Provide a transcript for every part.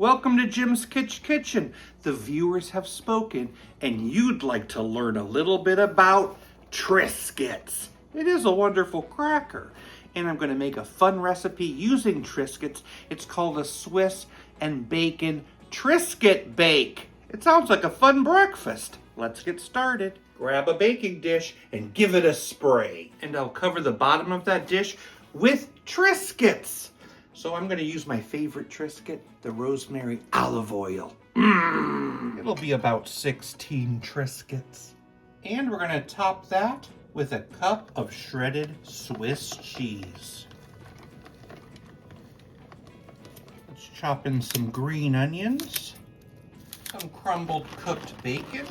Welcome to Jim's Kitchen. The viewers have spoken, and you'd like to learn a little bit about Triscuits. It is a wonderful cracker, and I'm going to make a fun recipe using Triscuits. It's called a Swiss and bacon Triscuit bake. It sounds like a fun breakfast. Let's get started. Grab a baking dish and give it a spray. And I'll cover the bottom of that dish with Triscuits. So I'm going to use my favorite Triscuit, the rosemary olive oil. It'll be about 16 Triscuits. And we're going to top that with a cup of shredded Swiss cheese. Let's chop in some green onions, some crumbled cooked bacon,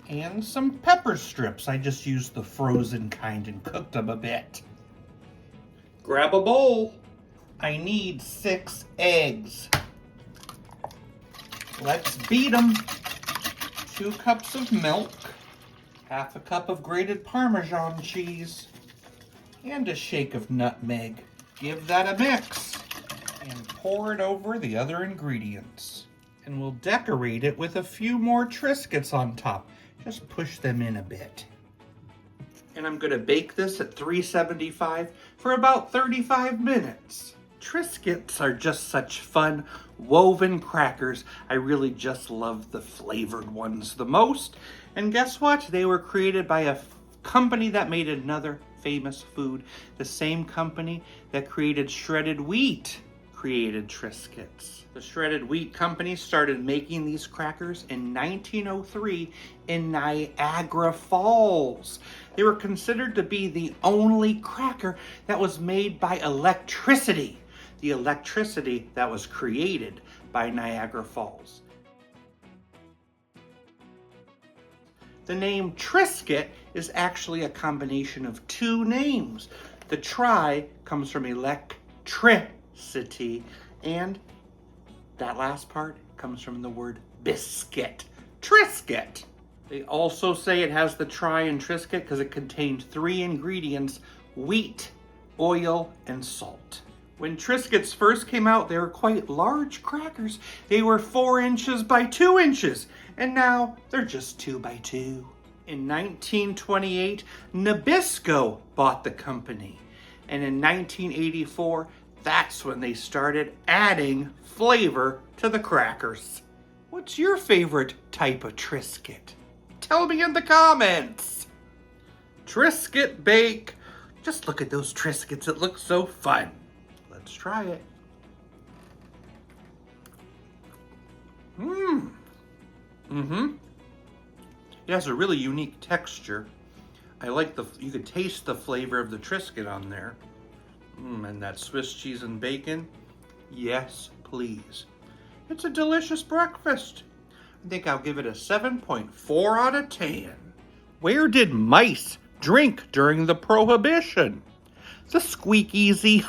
and some pepper strips. I just used the frozen kind and cooked them a bit. Grab a bowl. I need 6 eggs. Let's beat them. 2 cups of milk, half a cup of grated Parmesan cheese, and a shake of nutmeg. Give that a mix and pour it over the other ingredients. And we'll decorate it with a few more Triscuits on top. Just push them in a bit. And I'm going to bake this at 375 for about 35 minutes. Triscuits are just such fun, woven crackers. I really just love the flavored ones the most. And guess what? They were created by a company that made another famous food. The same company that created shredded wheat created Triscuits. The shredded wheat company started making these crackers in 1903 in Niagara Falls. They were considered to be the only cracker that was made by electricity. The electricity that was created by Niagara Falls. The name Triscuit is actually a combination of 2 names. The tri comes from electricity, and that last part comes from the word biscuit. Triscuit. They also say it has the tri in Triscuit because it contained 3 ingredients: wheat, oil, and salt. When Triscuits first came out, they were quite large crackers. They were 4 inches by 2 inches, and now they're just 2 by 2. In 1928, Nabisco bought the company, and in 1984, that's when they started adding flavor to the crackers. What's your favorite type of Triscuit? Tell me in the comments. Triscuit bake. Just look at those Triscuits. It looks so fun. Let's try it. It has a really unique texture. I like you could taste the flavor of the Triscuit on there. And that Swiss cheese and bacon. Yes, please. It's a delicious breakfast. I think I'll give it a 7.4 out of 10. Where did mice drink during the Prohibition? The squeakeasy.